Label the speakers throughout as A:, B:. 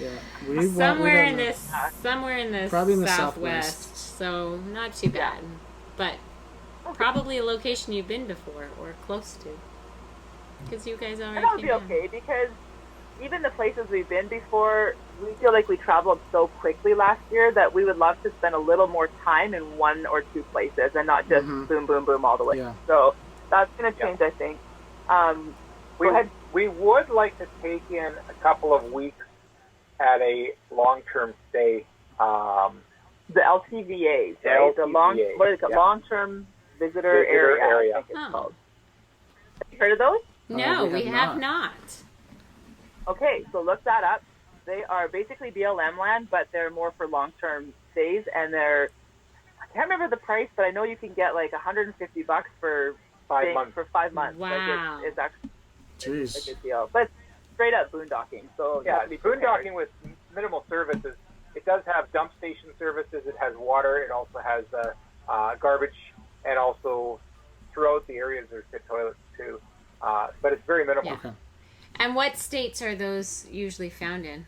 A: Yeah.
B: Somewhere in the
A: Probably in the
B: southwest,
A: southwest.
B: so not too
C: Yeah.
B: bad. But
C: Okay.
B: probably a location you've been before or close to, because you guys
C: And
B: already
C: that would
B: came
C: be
B: down.
C: okay because even the places we've been before, we feel like we traveled so quickly last year that we would love to spend a little more time in one or two places and not just
A: Mm-hmm.
C: boom, boom, boom all the way.
A: Yeah.
C: So that's going to
D: Yeah.
C: change, I think. Go ahead.
D: We would like to take in a couple of weeks at a long-term stay.
C: The LTVAs,
D: The
C: right? The
D: LTVA,
C: what is it?
D: yeah.
C: Long-term visitor area. I think it's called. Have you heard of those?
B: No,
A: we
B: we
A: have
B: have not.
C: Okay, so look that up. They are basically BLM land, but they're more for long-term stays, and I can't remember the price, but I know you can get like $150 for
D: 5 months.
C: for 5 months.
B: Wow.
C: Like it's actually
A: Jeez.
C: a good deal. But straight up boondocking. So you
D: Yeah,
C: have to be prepared.
D: boondocking with minimal services. It does have dump station services. It has water. It also has garbage, and also throughout the areas there's good toilets too. But it's very minimal.
B: Yeah.
A: Okay.
B: And what states are those usually found in?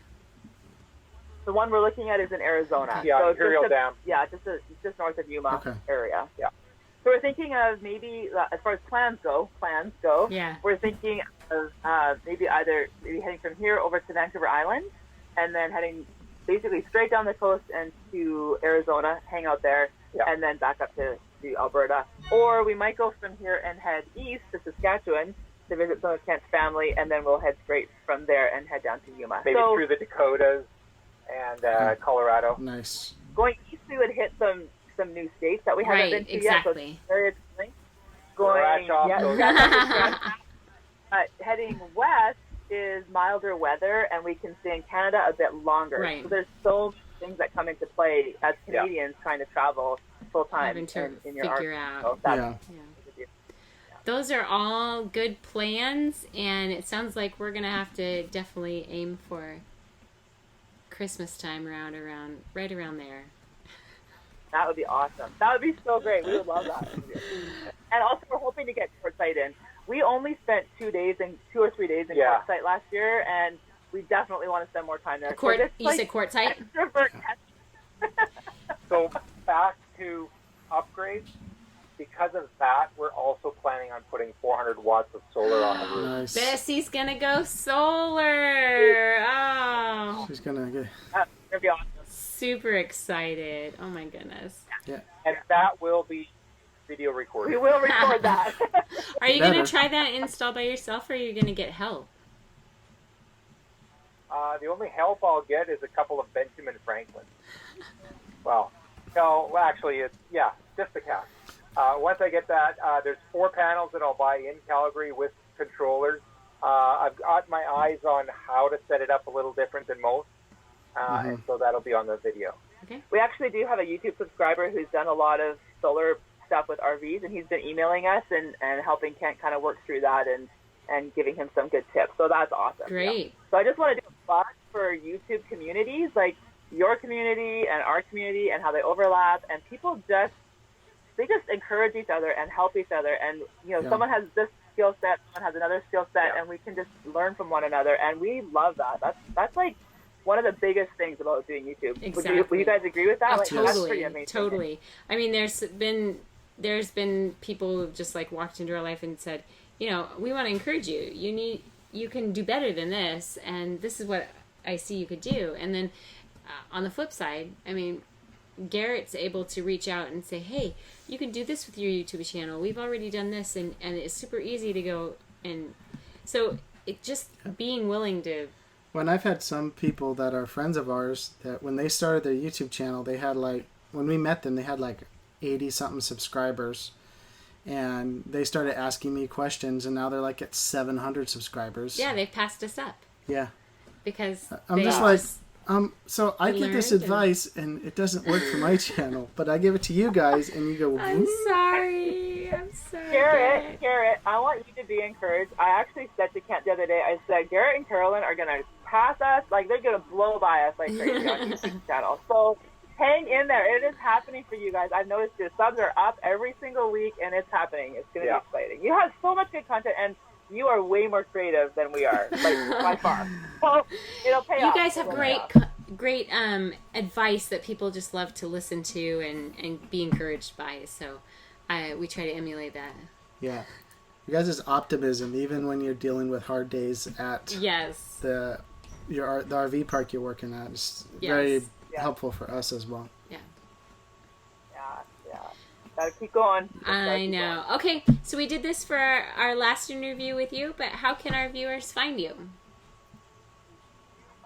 C: The one we're looking at is in Arizona.
B: Okay.
D: Yeah,
C: So
D: Imperial Dam.
C: Yeah, just north of Yuma
A: Okay.
C: area.
D: Yeah.
C: So we're thinking of maybe, as far as plans go,
B: Yeah.
C: we're thinking of maybe heading from here over to Vancouver Island and then heading basically straight down the coast and to Arizona, hang out there,
D: Yeah.
C: and then back up to Alberta. Or we might go from here and head east to Saskatchewan to visit some of Kent's family, and then we'll head straight from there and head down to Yuma.
D: Maybe
C: so
D: through the Dakotas and Colorado.
A: Nice.
C: going east, we would hit some new states that we haven't
B: Right,
C: been to
B: exactly.
C: yet. So very exciting.
D: Scratch off those.
C: Heading west is milder weather, and we can stay in Canada a bit longer.
B: Right.
C: So there's so many things that come into play as
D: Yeah.
C: Canadians trying to travel full time
B: Having to
C: in your
B: figure
C: art.
B: out.
C: So that's
A: Yeah.
B: Yeah. Those are all good plans, and it sounds like we're gonna have to definitely aim for Christmas time right around there.
C: That would be awesome. That would be so great. We would love that. And also, we're hoping to get Quartzsite in. We only spent 2 or 3 days in
D: Yeah.
C: Quartzsite last year, and we definitely want to spend more time there.
B: You said quartzite?
C: Extrovert.
D: So back to upgrades. Because of that, we're also planning on putting 400 watts of solar on the roof.
A: Nice.
B: Bessie's gonna go solar. Oh,
A: She's gonna get.
C: That'd be awesome.
B: super excited. Oh my goodness.
D: And that will be video recorded.
C: We will record that.
B: Are you
A: Better.
B: gonna try that install by yourself, or are you gonna get help?
D: The only help I'll get is a couple of Benjamin Franklin. Well, no, actually, it's just the cat. Once I get that, there's 4 panels that I'll buy in Calgary with controllers. I've got my eyes on how to set it up a little different than most, and so that'll be on the video.
B: Okay.
C: We actually do have a YouTube subscriber who's done a lot of solar stuff with RVs, and he's been emailing us and helping Kent kind of work through that and giving him some good tips. So that's awesome.
B: Great.
C: Yeah. So I just want to do a plug for YouTube communities, like your community and our community, and how they overlap, and people just encourage each other and help each other. And, someone has this skill set, someone has another skill set, and we can just learn from one another. And we love that. That's like one of the biggest things about doing YouTube.
B: Exactly.
C: Would you guys agree with that?
B: Oh,
C: Like, that's pretty
B: totally.
C: amazing.
B: Totally. I mean, there's been people who've just like walked into our life and said, we want to encourage you. You can do better than this, and this is what I see you could do. And then on the flip side, I mean, Garrett's able to reach out and say, hey, you can do this with your YouTube channel. We've already done this, and it's super easy to go. And so it just being willing to.
A: When I've had some people that are friends of ours that when they started their YouTube channel, they had when we met them, they had 80-something subscribers. And they started asking me questions, and now they're at 700 subscribers.
B: Yeah, they've passed us up.
A: Yeah.
B: Because
A: I'm just so I give this advice, and it doesn't work for my channel, but I give it to you guys, and you go,
B: I'm sorry.
C: Garrett, I want you to be encouraged. I actually said to Kent the other day, I said, Garrett and Carolyn are going to pass us, they're going to blow by us like crazy on YouTube channel. So hang in there. It is happening for you guys. I've noticed your subs are up every single week, and it's happening. It's going to be exciting. You have so much good content, and you are way more creative than we are, like by far. So it'll pay off.
B: You guys have
C: It'll
B: great
C: pay off.
B: great advice that people just love to listen to and be encouraged by. So we try to emulate that.
A: Yeah. You guys' optimism, even when you're dealing with hard days at
B: Yes.
A: the RV park you're working at, is very helpful for us as well.
B: Yeah.
C: Yeah. Gotta keep going.
B: I know. Okay, so we did this for our last interview with you, but how can our viewers find you?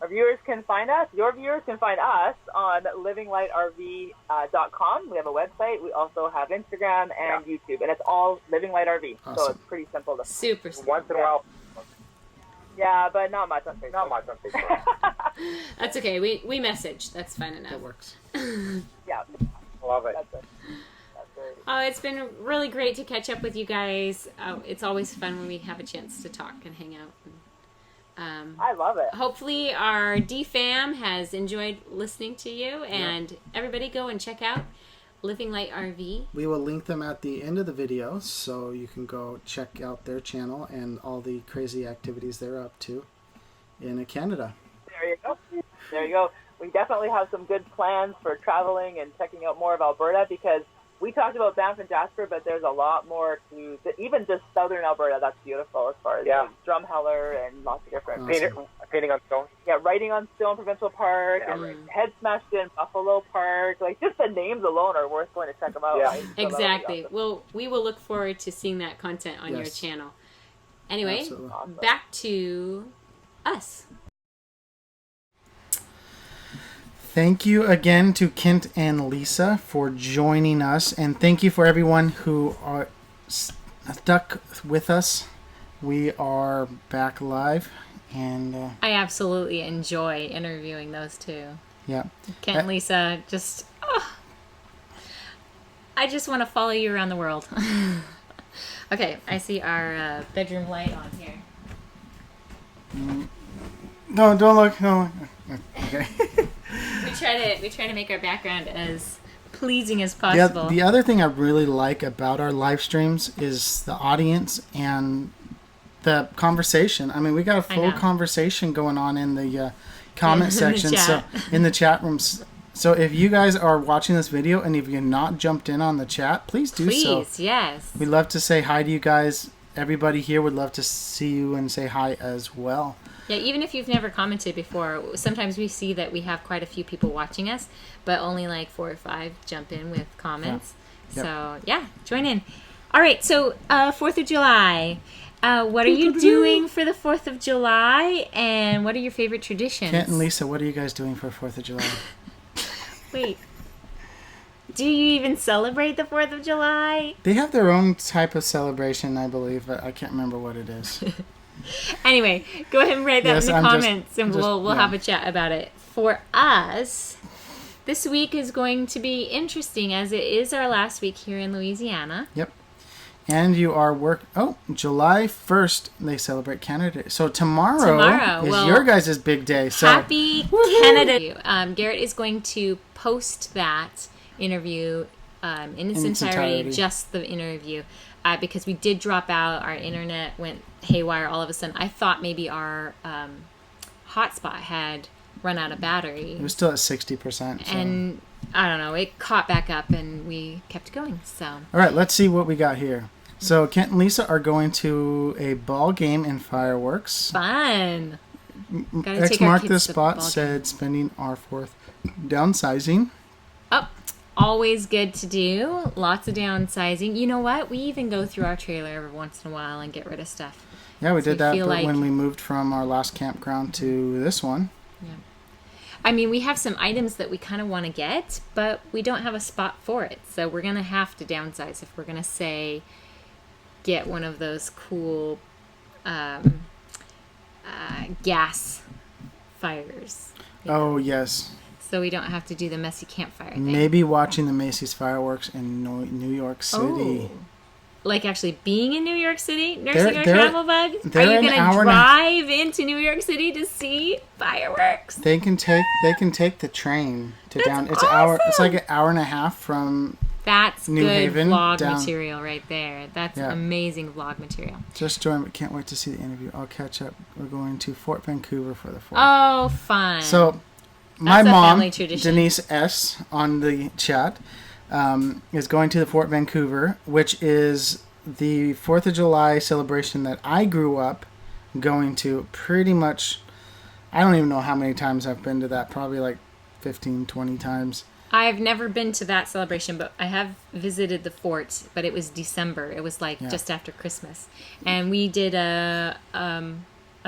C: Our viewers can find us. Your viewers can find us on livinglightrv.com. We have a website. We also have Instagram and YouTube, and it's all Living Light RV.
A: Awesome.
C: So it's pretty simple.
B: Super.
D: Once in a while.
C: Yeah, but not much on Facebook.
D: Not much on Facebook.
B: That's okay. We message. That's fine enough.
A: That works.
C: Yeah.
D: Love it.
C: That's it. That's it.
B: Oh, it's been really great to catch up with you guys. It's always fun when we have a chance to talk and hang out.
C: I love it.
B: Hopefully our D-Fam has enjoyed listening to you, and everybody go and check out Living Light RV.
A: We will link them at the end of the video, so you can go check out their channel and all the crazy activities they're up to in Canada.
C: There you go. There you go. We definitely have some good plans for traveling and checking out more of Alberta, because we talked about Banff and Jasper, but there's a lot more to even just southern Alberta. That's beautiful as far as Drumheller and lots of different
D: Painting on stone.
C: Yeah, Writing on Stone Provincial Park, and Head Smashed in Buffalo Park. Like, just the names alone are worth going to check them out.
D: Yeah.
C: Right? So
B: Exactly.
C: awesome.
B: Well, we will look forward to seeing that content on your
A: Yes.
B: channel. Anyway,
A: Absolutely.
C: Awesome.
B: back to us.
A: Thank you again to Kent and Lisa for joining us, and thank you for everyone who are stuck with us. We are back live, and
B: I absolutely enjoy interviewing those two.
A: yeah.
B: Kent and Lisa, just, I just want to follow you around the world. Okay, I see our bedroom light on here.
A: No, don't look. No. Okay.
B: We try to make our background as pleasing as possible.
A: The other thing I really like about our live streams is the audience and the conversation. I mean, we got a full conversation going on in the comment section, so in the chat rooms. So if you guys are watching this video and if you're not jumped in on the chat, please do so.
B: Please, yes.
A: We'd love to say hi to you guys. Everybody here would love to see you and say hi as well.
B: Yeah, even if you've never commented before, sometimes we see that we have quite a few people watching us, but only like 4 or 5 jump in with comments.
A: Yeah. Yep.
B: So, yeah, join in. All right, so 4th of July. What are you doing for the 4th of July, and what are your favorite traditions?
A: Kent and Lisa, what are you guys doing for 4th of July?
B: Wait. Do you even celebrate the 4th of July?
A: They have their own type of celebration, I believe, but I can't remember what it is.
B: Anyway, go ahead and write that in the comments, and we'll
A: yeah.
B: have a chat about it. For us, this week is going to be interesting, as it is our last week here in Louisiana.
A: Yep. And you are July 1st, they celebrate Canada Day. So tomorrow is your guys' big day. So
B: happy Canada Day. Garrett is going to post that interview in its entirety, just the interview, because we did drop out. Our internet went haywire all of a sudden. I thought maybe our hotspot had run out of battery.
A: It was still at 60%. So.
B: And I don't know, it caught back up and we kept going. So
A: all right, let's see what we got here. So Kent and Lisa are going to a ball game in fireworks.
B: fun.
A: X marked the spot said spending our 4th downsizing.
B: Oh, always good to do. Lots of downsizing. You know what? We even go through our trailer every once in a while and get rid of stuff.
A: Yeah, we did that
B: like
A: when we moved from our last campground to this one.
B: Yeah. I mean, we have some items that we kind of want to get, but we don't have a spot for it. So we're going to have to downsize if we're going to say get one of those cool gas fires.
A: Oh, yes.
B: So we don't have to do the messy campfire thing.
A: Maybe watching the Macy's fireworks in New York City.
B: Oh. Like actually being in New York City, nursing our
A: They're-
B: travel bug? Are you
A: an
B: going to
A: hour and a-
B: drive into New York City to see fireworks?
A: They can take the train to
B: That's
A: down. It's an hour. It's
B: awesome.
A: like an hour and a half from
B: That's
A: New
B: good
A: Haven,
B: vlog
A: down.
B: material right there. That's amazing vlog material.
A: Just joined, but can't wait to see the interview. I'll catch up. We're going to Fort Vancouver for the 4th.
B: Oh, fun.
A: So, my
B: That's a
A: mom,
B: family tradition.
A: Denise S, on the chat, is going to the Fort Vancouver, which is the 4th of July celebration that I grew up going to pretty much. I don't even know how many times I've been to that. Probably like 15, 20 times.
B: I've never been to that celebration, but I have visited the fort. But it was December. It was like just after Christmas, and we did a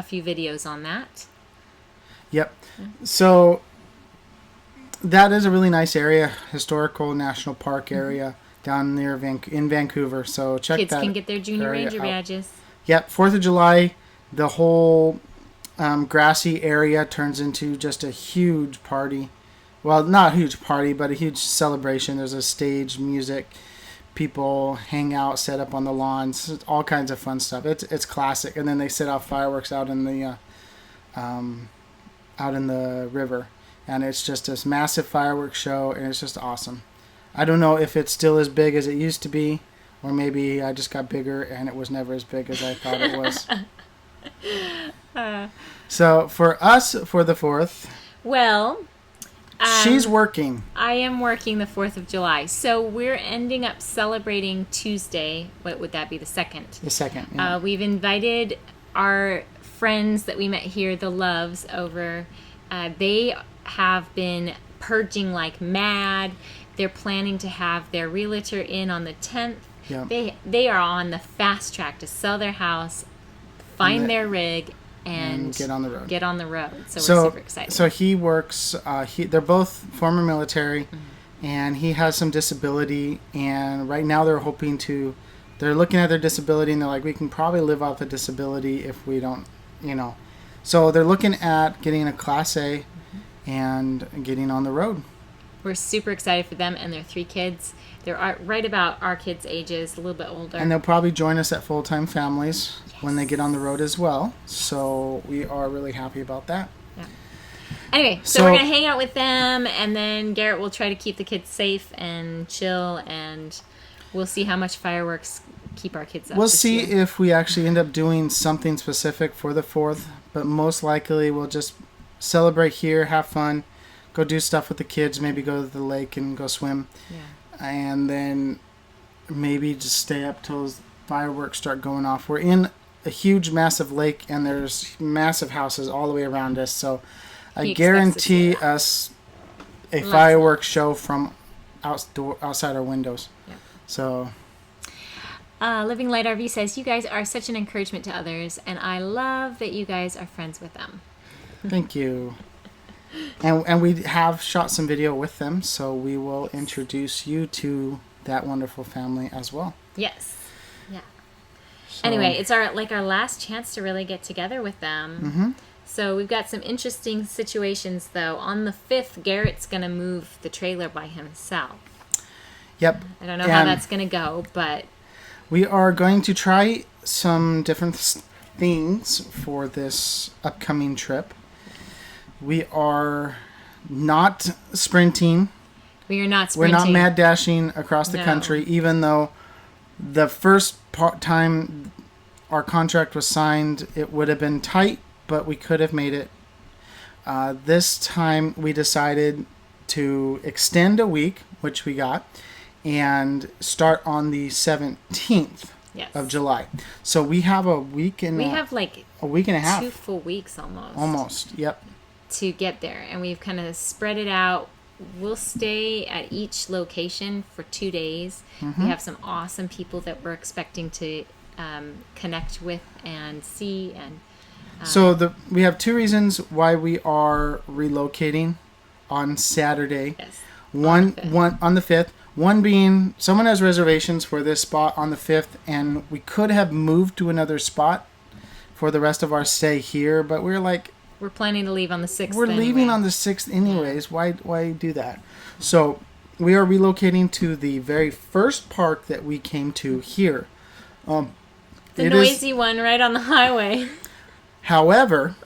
B: few videos on that.
A: Yep. So that is a really nice area, historical national park area down near in Vancouver. So check
B: Kids
A: that.
B: can get their Junior Ranger
A: out.
B: badges.
A: Yep. 4th of July, the whole grassy area turns into just a huge party. Well, not a huge party, but a huge celebration. There's a stage, music, people hang out, set up on the lawns, all kinds of fun stuff. It's classic. And then they set off fireworks out in the river, and it's just this massive fireworks show, and it's just awesome. I don't know if it's still as big as it used to be, or maybe I just got bigger and it was never as big as I thought it was. So for us, for the 4th,
B: Well,
A: she's working.
B: I am working the 4th of July. So we're ending up celebrating Tuesday. What would that be? The 2nd.
A: The 2nd. Yeah.
B: We've invited our friends that we met here, the Loves, over. They have been purging like mad. They're planning to have their realtor in on the 10th.
A: Yeah.
B: They are on the fast track to sell their house, find their rig, and
A: get on the road.
B: So we're super excited.
A: So he works. They're both former military, and he has some disability. And right now they're hoping to. They're looking at their disability, and they're like, we can probably live off the disability if we don't, So they're looking at getting a Class A and getting on the road.
B: We're super excited for them and their 3 kids. They're right about our kids' ages, a little bit older.
A: And they'll probably join us at Fulltime Families when they get on the road as well. So we are really happy about that.
B: Yeah. Anyway, so we're going to hang out with them, and then Garrett will try to keep the kids safe and chill, and we'll see how much fireworks keep our kids up.
A: We'll see if we actually end up doing something specific for the 4th, but most likely we'll just celebrate here, have fun, go do stuff with the kids, maybe go to the lake and go swim.
B: Yeah.
A: And then maybe just stay up till fireworks start going off. We're in a huge, massive lake, and there's massive houses all the way around us. So I guarantee us a fireworks show from outside our windows.
B: Yep.
A: So,
B: Living Light RV says, you guys are such an encouragement to others, and I love that you guys are friends with them.
A: Thank you. And we have shot some video with them, so we will introduce you to that wonderful family as well.
B: Yes. Yeah. So, anyway, it's our last chance to really get together with them.
A: Mm-hmm.
B: So we've got some interesting situations, though. On the 5th, Garrett's going to move the trailer by himself.
A: Yep.
B: I don't know how that's going to go, but
A: we are going to try some different things for this upcoming trip. We are not sprinting.
B: We are not sprinting.
A: We're not mad dashing across the country, even though the first time our contract was signed, it would have been tight, but we could have made it. This time we decided to extend a week, which we got, and start on the 17th of July. So we have a week and a week and a half.
B: 2 full weeks almost.
A: Almost, yep.
B: To get there, and we've kind of spread it out. We'll stay at each location for 2 days.
A: Mm-hmm.
B: We have some awesome people that we're expecting to connect with and see. And
A: so we have 2 reasons why we are relocating on Saturday.
B: Yes.
A: One on the 5th. One being someone has reservations for this spot on the 5th, and we could have moved to another spot for the rest of our stay here, but we're like,
B: we're planning to leave on the 6th.
A: We're leaving on the 6th anyways. Why do that? So we are relocating to the very first park that we came to here.
B: The noisy one right on the highway.
A: However,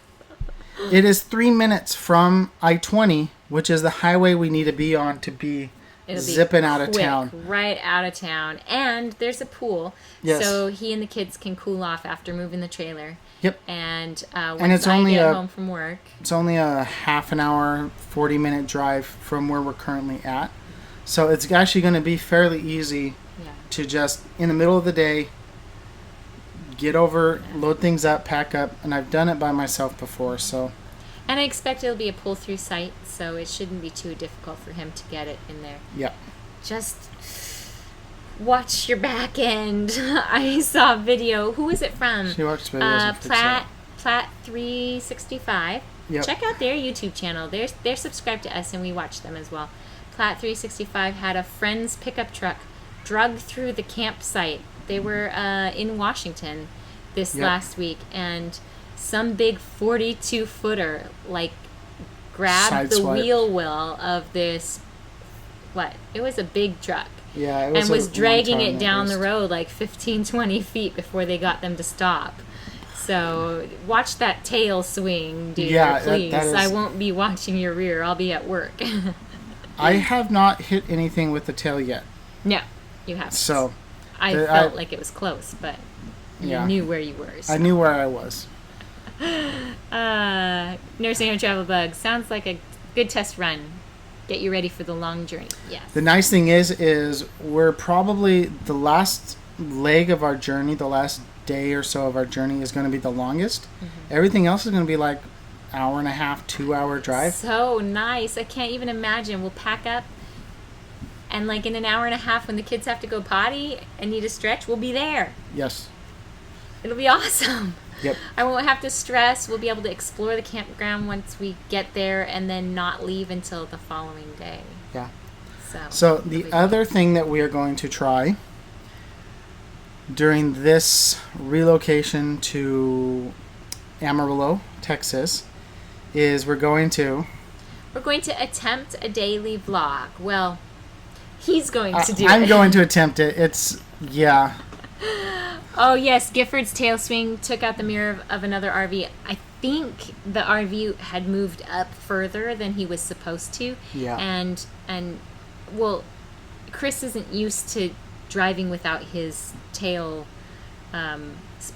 A: it is 3 minutes from I-20, which is the highway we need to be on to be
B: It'll be
A: zipping out of
B: quick,
A: town.
B: right out of town. And there's a pool,
A: Yes.
B: so he and the kids can cool off after moving the trailer.
A: Yep.
B: And once
A: it's
B: I
A: only
B: get
A: a-
B: home from work,
A: It's only a half an hour, 40-minute drive from where we're currently at. So it's actually going to be fairly easy
B: yeah.
A: to just, in the middle of the day, get over, load things up, pack up. And I've done it by myself before, so...
B: And I expect it'll be a pull-through site, so it shouldn't be too difficult for him to get it in there.
A: Yeah.
B: Just watch your back end. I saw a video. Who is it from?
A: She watched videos and fixes it.
B: Plat 365.
A: Yep.
B: Check out their YouTube channel. They're subscribed to us, and we watch them as well. Plat 365 had a friend's pickup truck drug through the campsite. They were in Washington this last week, and some big 42-footer like grabbed the
A: Sideswiped.
B: wheel well of this. What? It was a big truck.
A: Yeah, it was
B: And was
A: a
B: dragging
A: long
B: it
A: time
B: down
A: at
B: the
A: least.
B: road like 15, 20 feet before they got them to stop. So watch that tail swing, dear,
A: Yeah,
B: please.
A: that is-
B: I won't be watching your rear. I'll be at work.
A: I have not hit anything with the tail yet.
B: No, you haven't.
A: So,
B: I
A: I-
B: felt like it was close, but you
A: Yeah.
B: knew where you were. So.
A: I knew where I was.
B: Nursing Home Travel Bug sounds like a good test run. Get you ready for the long journey. Yes.
A: The nice thing is we're probably the last leg of our journey, the last day or so of our journey is going to be the longest.
B: Mm-hmm.
A: Everything else is going to be like hour and a half, 2-hour drive.
B: So nice. I can't even imagine. We'll pack up, and like in an hour and a half when the kids have to go potty and need a stretch, we'll be there.
A: Yes.
B: It'll be awesome.
A: Yep.
B: I won't have to stress. We'll be able to explore the campground once we get there and then not leave until the following day.
A: Yeah.
B: So
A: So the
B: it'll be
A: other thing that we are going to try during this relocation to Amarillo, Texas, is we're going to
B: attempt a daily vlog. Well, he's going to do
A: I'm
B: it.
A: going to attempt it. It's yeah.
B: Oh yes, Gifford's tail swing took out the mirror of another RV. I think the RV had moved up further than he was supposed to.
A: Yeah.
B: And well, Chris isn't used to driving without his tail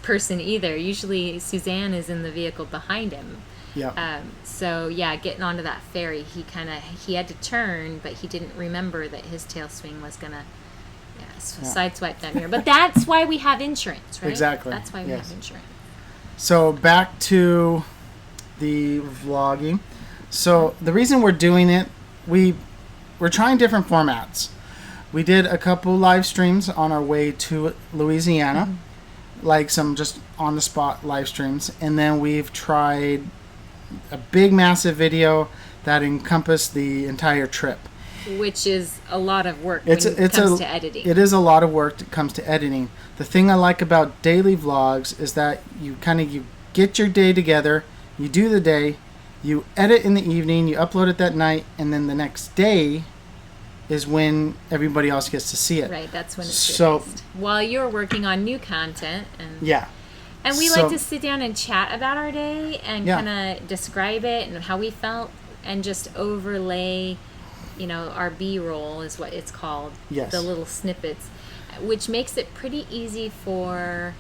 B: person either. Usually Suzanne is in the vehicle behind him.
A: Yeah.
B: So yeah, getting onto that ferry, he had to turn, but he didn't remember that his tail swing was gonna sideswipe that mirror. But that's why we have insurance, right?
A: Exactly.
B: That's why we
A: Yes.
B: have insurance.
A: So back to the vlogging. So the reason we're doing it, we're trying different formats. We did a couple live streams on our way to Louisiana, like some just on the spot live streams, and then we've tried a big massive video that encompassed the entire trip.
B: Which is a lot of work when it comes to editing.
A: It is a lot of work that comes to editing. The thing I like about daily vlogs is that you get your day together, you do the day, you edit in the evening, you upload it that night, and then the next day is when everybody else gets to see it.
B: Right, that's when it's
A: So-
B: released. While you're working on new content.
A: Yeah.
B: And we
A: So-
B: like to sit down and chat about our day and
A: Yeah.
B: kind of describe it and how we felt and just overlay, our B-roll is what it's called.
A: Yes.
B: The little snippets, which makes it pretty easy for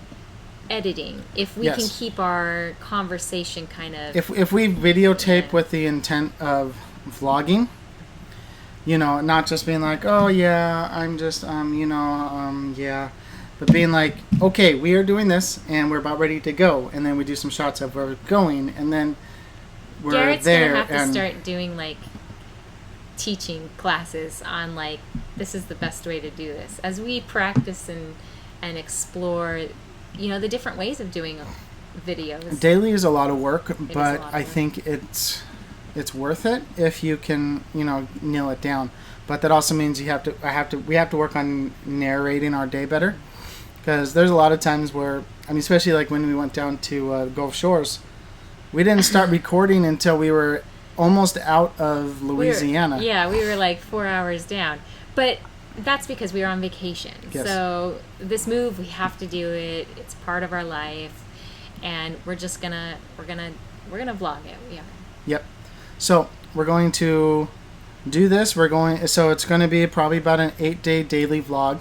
B: editing if we can
A: Yes.
B: keep our conversation kind of...
A: If we videotape
B: Yeah.
A: with the intent of vlogging, not just being like, oh yeah, I'm just, yeah, but being like, okay, we are doing this and we're about ready to go, and then we do some shots of where we're going, and then we're
B: Garrett's
A: there.
B: gonna have to
A: and
B: start doing teaching classes on this is the best way to do this as we practice and explore the different ways of doing videos.
A: daily is a lot of work,
B: is a
A: but
B: lot of
A: I
B: work.
A: think it's worth it if you can nail it down. But that also means we have to work on narrating our day better, because there's a lot of times where, especially like when we went down to Gulf Shores, we didn't start recording until we were almost out of Louisiana.
B: We were 4 hours down, but that's because we were on vacation.
A: Yes.
B: So this move, we have to do it. It's part of our life, and we're gonna vlog it. Yeah.
A: Yep. So we're going to do this. So it's going to be probably about an 8-day daily vlog.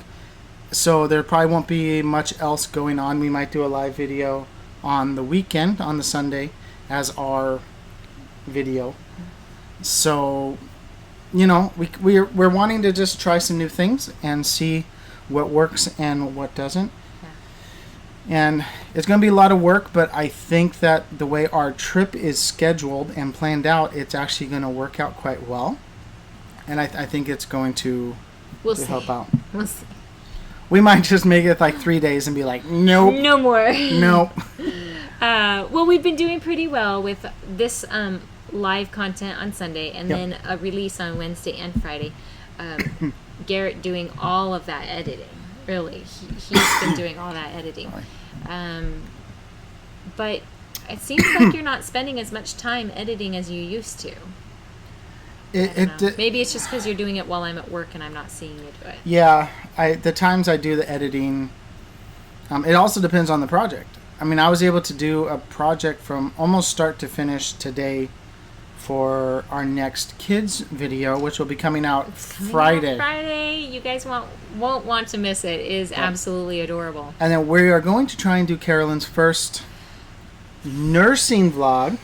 A: So there probably won't be much else going on. We might do a live video on the weekend, on the Sunday, as our video. So, we're wanting to just try some new things and see what works and what doesn't. And it's going to be a lot of work, but I think that the way our trip is scheduled and planned out, it's actually going to work out quite well. And I think it's going to help out.
B: We'll see.
A: We might just make it like 3 days and be like, nope.
B: No more.
A: Nope.
B: Well, we've been doing pretty well with this live content on Sunday and then a release on Wednesday and Friday. Garrett doing all of that editing. Really, he's been doing all that editing. But it seems like you're not spending as much time editing as you used to. Maybe it's just because you're doing it while I'm at work and I'm not seeing you do it.
A: Yeah, the times I do the editing, it also depends on the project. I mean, I was able to do a project from almost start to finish today for our next kids video, which will be coming out Friday.
B: You guys won't want to miss it. It is absolutely adorable.
A: And then we are going to try and do Carolyn's first nursing vlog.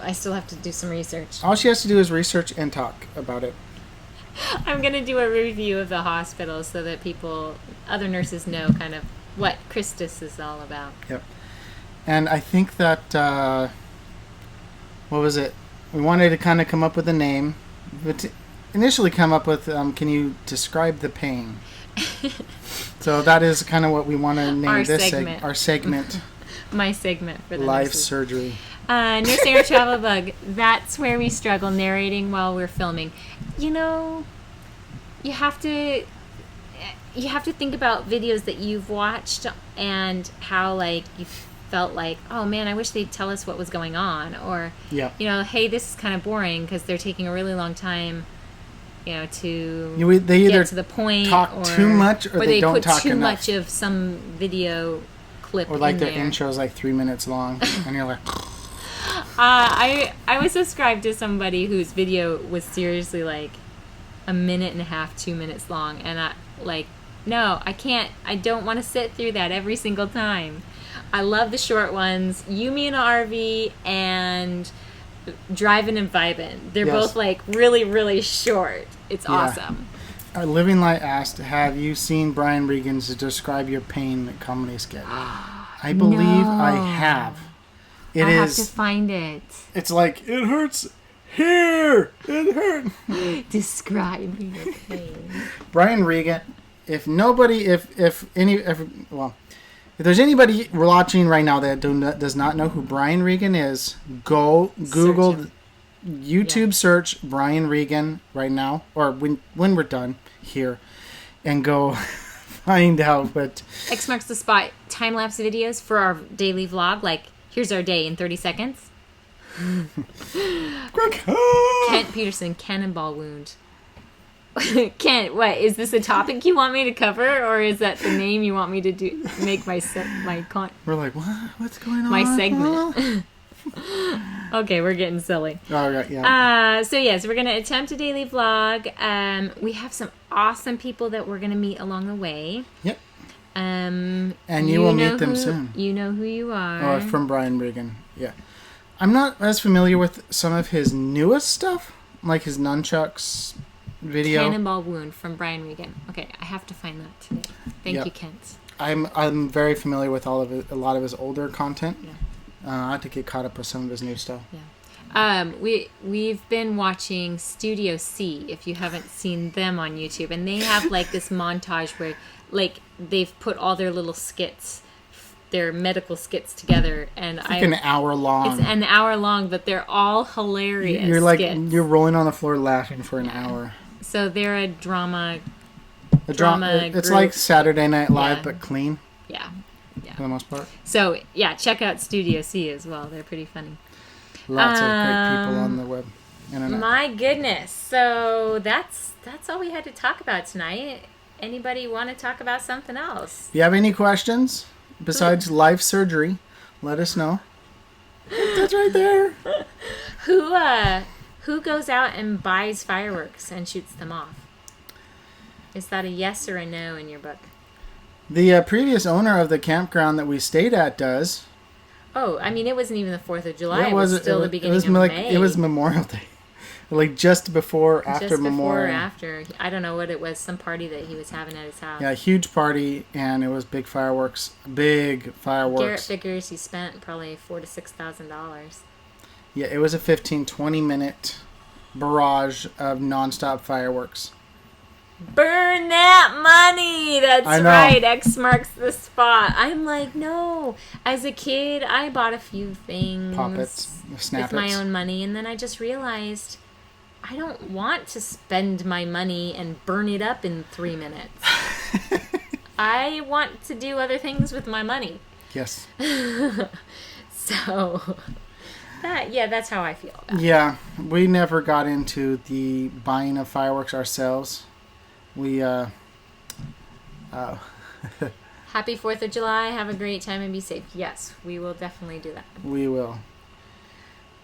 B: I still have to do some research.
A: All she has to do is research and talk about it.
B: I'm going to do a review of the hospital so that other nurses know kind of what Christus is all about.
A: Yep. And I think that, what was it? We wanted to kind of come up with a name, but to initially come up with, can you describe the pain? So that is kind of what we want to name our segment.
B: My segment for the
A: life
B: nurses.
A: Surgery.
B: Nursing or Travel Bug. That's where we struggle narrating while we're filming. You have to think about videos that you've watched and how you felt like, oh man, I wish they'd tell us what was going on, or hey, this is kind of boring because they're taking a really long time, to
A: they either
B: get to the point,
A: talk too much, or they don't talk enough.
B: Or they put too much of some video clip,
A: or like
B: in
A: their
B: there.
A: intro is like 3 minutes long, and you're like.
B: I was subscribed to somebody whose video was seriously like a minute and a half, 2 minutes long, and no, I can't. I don't want to sit through that every single time. I love the short ones. You, Me, and RV, and Driving and Vibin'. They're both really, really short. It's awesome.
A: Living Light asked, have you seen Brian Regan's Describe Your Pain comedy sketch? I believe I have. I
B: have to find it.
A: It's like, it hurts here. It hurt.
B: Describe your pain.
A: Brian Regan, if there's anybody watching right now that does not know who Brian Regan is, go Google, YouTube search Brian Regan right now, or when we're done here, and go find out what...
B: X marks the spot. Time-lapse videos for our daily vlog, here's our day in 30 seconds. Kent Peterson, cannonball wound. Kent, what, is this a topic you want me to cover, or is that the name you want me to do? Make
A: We're like, what? What's going on?
B: My segment. Okay, we're getting silly.
A: All right, yeah.
B: So we're gonna attempt a daily vlog. We have some awesome people that we're gonna meet along the way.
A: Yep.
B: And
A: you will meet them soon.
B: You know who you are.
A: From Brian Regan. Yeah. I'm not as familiar with some of his newest stuff, like his nunchucks video.
B: Cannonball Wound from Brian Regan. Okay, I have to find that today. Thank you, Kent.
A: I'm very familiar with a lot of his older content.
B: Yeah.
A: I have to get caught up with some of his new stuff.
B: Yeah. We've been watching Studio C, if you haven't seen them on YouTube, and they have this montage where they've put all their little skits, their medical skits together, and
A: it's an hour long. It's
B: an hour long, but they're all hilarious.
A: You're rolling on the floor laughing for an hour.
B: So they're a drama.
A: It's
B: group.
A: Like Saturday Night Live, but clean.
B: Yeah.
A: For the most part.
B: So check out Studio C as well. They're pretty funny.
A: Lots of great people on the web. Internet.
B: My goodness. So that's all we had to talk about tonight. Anybody want to talk about something else?
A: If you have any questions besides life
B: Who goes out and buys fireworks and shoots them off? Is that a yes or a no in your book?
A: The previous owner of the campground that we stayed at does.
B: Oh, I mean, it wasn't even the 4th of July. It was still the beginning of May.
A: It was Memorial Day. Like just before, after Memorial.
B: Just before, after. I don't know what it was. Some party that he was having at his house.
A: Yeah, huge party, and it was big fireworks. Big fireworks.
B: Garrett figures he spent probably $4,000 to $6,000.
A: Yeah, it was a 15-20 minute barrage of nonstop fireworks.
B: Burn that money! That's right. X marks the spot. I'm like, no. As a kid, I bought a few things.
A: Poppets, Snappets.
B: With my own money, and then I just realized I don't want to spend my money and burn it up in 3 minutes. I want to do other things with my money.
A: Yes.
B: So, that's how I feel about it.
A: Yeah, we never got into the buying of fireworks ourselves. We,
B: Happy 4th of July. Have a great time and be safe. Yes, we will definitely do that.
A: We will.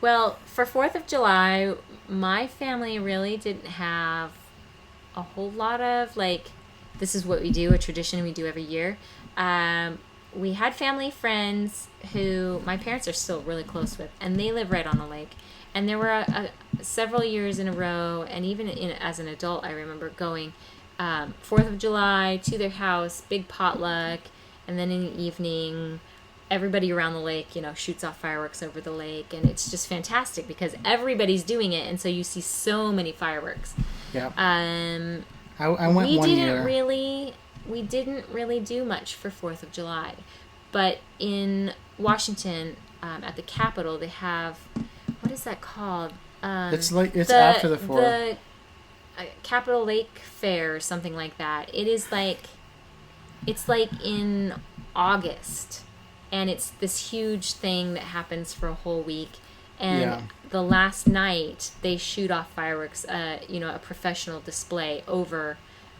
B: Well, for 4th of July, my family really didn't have a whole lot of, this is what we do, a tradition we do every year. We had family friends who my parents are still really close with, and they live right on the lake. And there were several years in a row, and even as an adult, I remember going 4th of July to their house, big potluck, and then in the evening, everybody around the lake, shoots off fireworks over the lake, and it's just fantastic because everybody's doing it, and so you see so many fireworks.
A: Yeah. I went one year.
B: We didn't really do much for 4th of July, but in Washington, at the Capitol, they have, what is that called?
A: It's after the 4th.
B: The Capitol Lake Fair or something like that. It's like in August, and it's this huge thing that happens for a whole week. And the last night they shoot off fireworks, a professional display over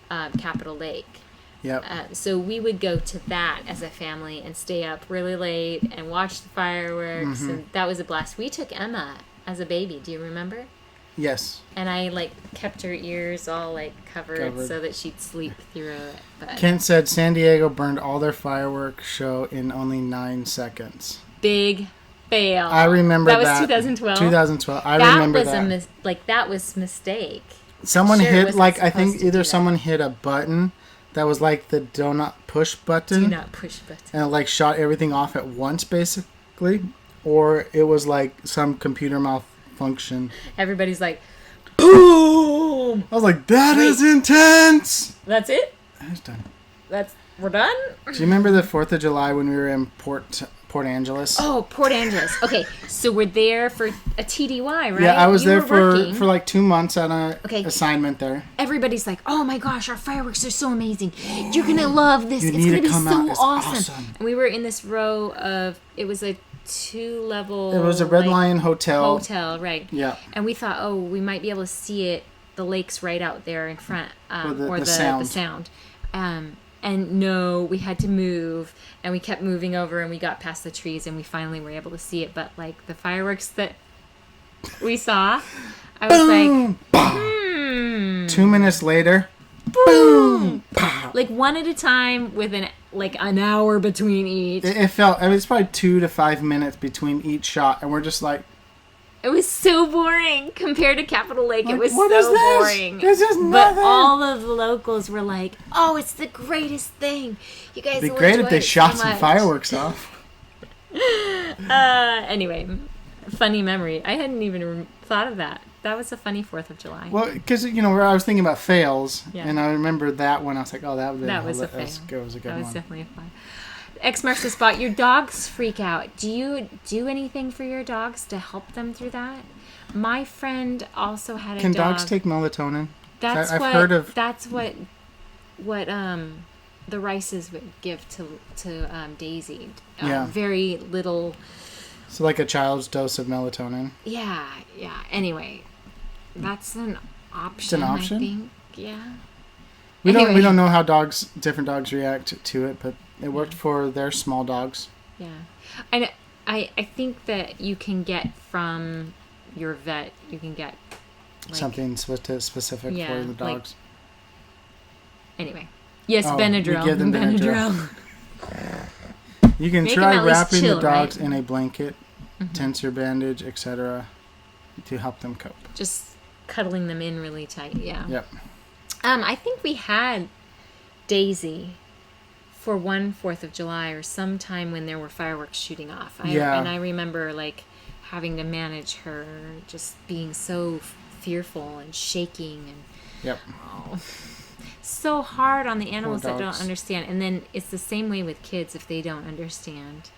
B: Capitol Lake.
A: Yep.
B: So we would go to that as a family and stay up really late and watch the fireworks, and that was a blast. We took Emma as a baby. Do you remember?
A: Yes.
B: And I kept her ears all covered so that she'd sleep through it. But
A: Kent said San Diego burned all their fireworks show in only 9 seconds.
B: Big fail.
A: I remember that.
B: That was 2012.
A: 2012. I remember that.
B: That was a mistake.
A: Someone hit I think either someone hit a button that was like the donut push button.
B: Do not push button.
A: And it shot everything off at once basically, or it was some computer malfunction.
B: Everybody's like, boom!
A: I was like, that is intense!
B: That's it?
A: It's done.
B: We're done?
A: Do you remember the 4th of July when we were in Port Angeles?
B: Oh, Port Angeles. Okay, so we're there for a TDY, right?
A: Yeah, I was there for 2 months on an assignment there.
B: Everybody's like, oh my gosh, our fireworks are so amazing. You're going to love this. It's going to be so awesome. And we were in this row of, it was a 2-level.
A: It was a Red Lion hotel.
B: Hotel, right.
A: Yeah.
B: And we thought, we might be able to see it. The lake's right out there in front,
A: the
B: sound. And no, we had to move, and we kept moving over, and we got past the trees, and we finally were able to see it. But the fireworks that we saw, I was
A: boom, 2 minutes later, boom,
B: one at a time with an hour between each.
A: It felt, it's probably 2 to 5 minutes between each shot, and we're just
B: it was so boring compared to Capitol Lake. It was
A: what
B: so
A: is this?
B: boring.
A: This is nothing.
B: But all of the locals were like, "Oh, it's the greatest thing. You guys
A: It'd
B: will
A: be great
B: enjoy
A: if they
B: it
A: shot
B: so
A: some
B: much."
A: fireworks off.
B: Anyway, funny memory. I hadn't even thought of that. That was a funny 4th of July.
A: Well, because where I was thinking about fails, and I remember that one. I was like, "Oh, that was
B: a fail.
A: That was a good one."
B: That was definitely a fun. X marks the spot. Your dogs freak out. Do you do anything for your dogs to help them through that? My friend also had a dog.
A: Can dogs take melatonin?
B: I've
A: heard of.
B: That's what the Rices would give to Daisy. Very little.
A: So a child's dose of melatonin.
B: Yeah. Anyway, that's an option.
A: It's an option?
B: I think. Yeah.
A: We don't know how different dogs react to it, but it worked for their small dogs.
B: Yeah, and I think that you can get from your vet. You can get
A: something specific
B: Yeah,
A: for the dogs.
B: Anyway. Yes,
A: Oh,
B: Benadryl.
A: we give them
B: Benadryl.
A: You can
B: Make
A: try
B: them at least
A: wrapping
B: chill,
A: the dogs
B: right?
A: in a blanket, tensor bandage, etc., to help them cope.
B: Just cuddling them in really tight, yeah.
A: Yep.
B: I think we had Daisy for one 4th of July or sometime when there were fireworks shooting off. And I remember like having to manage her just being so fearful and shaking and
A: Yep.
B: so hard on the animals that don't
A: dogs.
B: understand. And then it's the same way with kids if they don't understand.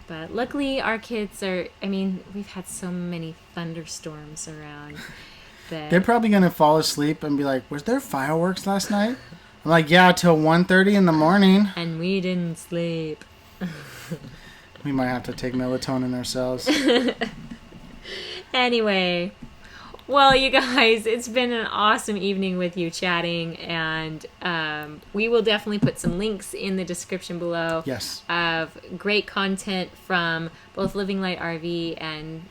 B: But luckily our kids are, I mean, we've had so many thunderstorms around that
A: They're probably going to fall asleep and be like, was there fireworks last night? I'm like, yeah, till 1:30 in the morning.
B: and we didn't sleep.
A: We might have to take melatonin ourselves.
B: Anyway, well, you guys, it's been an awesome evening with you chatting, and we will definitely put some links in the description below
A: Yes.
B: of great content from both Living Light RV and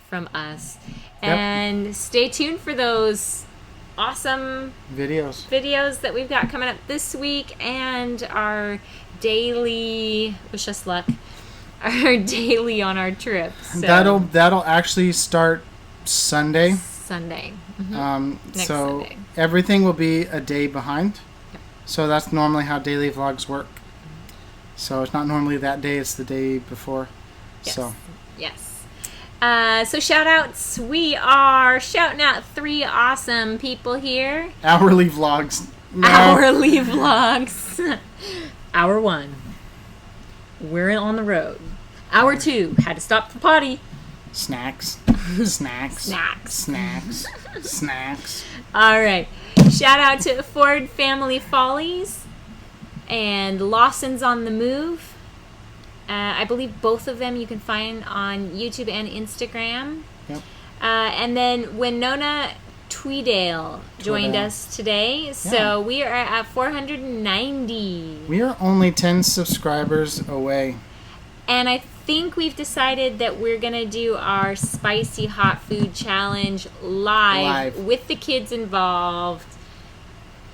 B: from us.
A: Yep.
B: And stay tuned for those awesome
A: Videos.
B: that we've got coming up this week, and our daily, wish us luck, our daily on our trip. So,
A: That'll actually start Sunday.
B: Sunday. Next
A: So
B: Sunday.
A: everything will be a day behind. So that's normally how daily vlogs work. So it's not normally that day, it's the day before.
B: Yes.
A: So
B: Yes. So shout outs. We are shouting out 3 awesome people here.
A: hourly vlogs. No.
B: Hourly vlogs. Hour 1. We're on the road. Hour 2. Had to stop for potty.
A: Snacks. Snacks.
B: Snacks.
A: Snacks. Snacks.
B: All right. Shout out to Ford Family Follies and Lawson's on the Move. I believe both of them you can find on YouTube and Instagram.
A: Yep.
B: And then Winona Tweedale joined us today. So we are at 490.
A: We are only 10 subscribers away.
B: And I think we've decided that we're going to do our spicy hot food challenge live with the kids involved.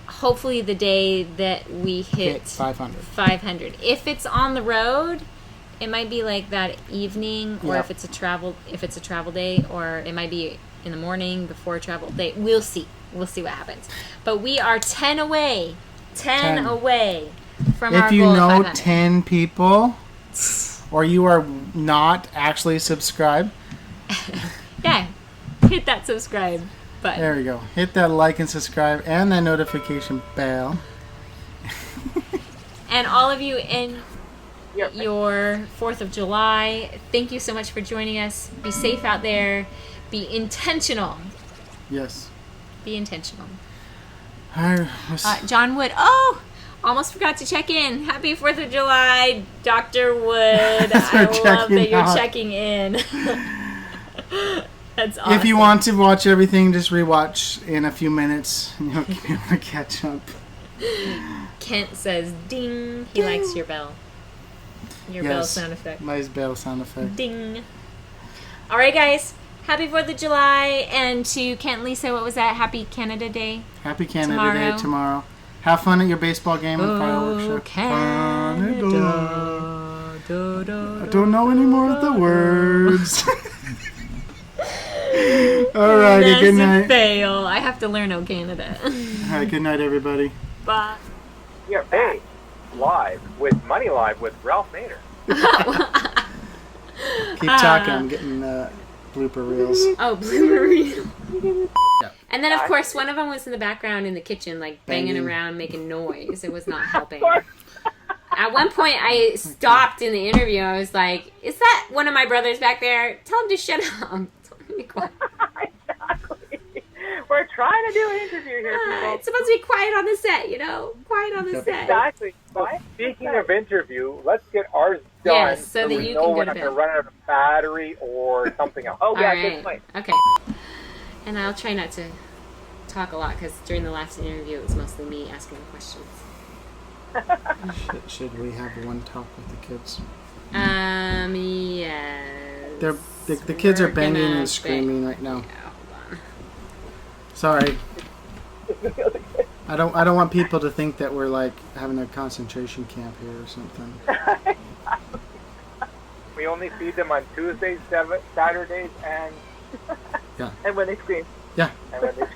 B: Hopefully the day that we hit
A: 500.
B: 500. If it's on the road, it might be like that evening, or if it's a travel day, or it might be in the morning before a travel day. We'll see what happens. But we are 10 away. 10 away from our
A: If you
B: goal of
A: know
B: 500.
A: 10 people, or you are not actually subscribed,
B: Yeah, hit that subscribe button.
A: there we go. Hit that like and subscribe and that notification bell.
B: And all of you in your 4th of July, thank you so much for joining us. Be safe out there. Be intentional.
A: Yes.
B: Be intentional.
A: John
B: Wood. Oh, almost forgot to check in. Happy 4th of July, Dr. Wood. I love that you're checking in. That's awesome.
A: If you want to watch everything, just rewatch in a few minutes and you'll be able to catch up.
B: Kent says ding. He likes your bell. Your bell sound effect.
A: Nice bell sound effect.
B: Ding. All right, guys. Happy 4th of July. And to Kent and Lisa, what was that? Happy Canada Day.
A: Happy Canada Day tomorrow. Have fun at your baseball game and fireworks show.
B: Canada.
A: I don't know any more of the words. All right, good night.
B: Fail. I have to learn O Canada.
A: All right, good night, everybody.
B: Bye.
D: You're back live with Money Live with Ralph Nader.
A: Keep talking. I'm getting blooper reels.
B: Oh, blooper reel. And then, of course, one of them was in the background in the kitchen, like banging around, making noise. It was not helping. At one point, I stopped in the interview. I was like, "Is that one of my brothers back there? Tell him to shut up." Tell him to be quiet.
C: Exactly. We're trying to do an interview here, people.
B: It's supposed to be quiet on the set, you know? Quiet on the set.
C: Exactly.
D: Well, speaking of interview, let's get ours done
B: Yes, so that
D: we
B: you
D: know
B: can
D: we're
B: go to
D: not
B: bed.
D: going to run out of battery or something else.
C: Oh, yeah,
B: All
C: good
B: right.
C: point.
B: Okay. And I'll try not to talk a lot, because during the last interview, it was mostly me asking the questions.
A: Should we have one talk with the kids?
B: Yes.
A: The kids are
B: We're
A: banging
B: gonna
A: and screaming right now.
B: Yeah, hold on.
A: Sorry. I don't want people to think that we're like having a concentration camp here or something.
D: We only feed them on Tuesdays, Saturdays, and
A: Yeah.
C: And when they scream.
A: Yeah.
D: and when they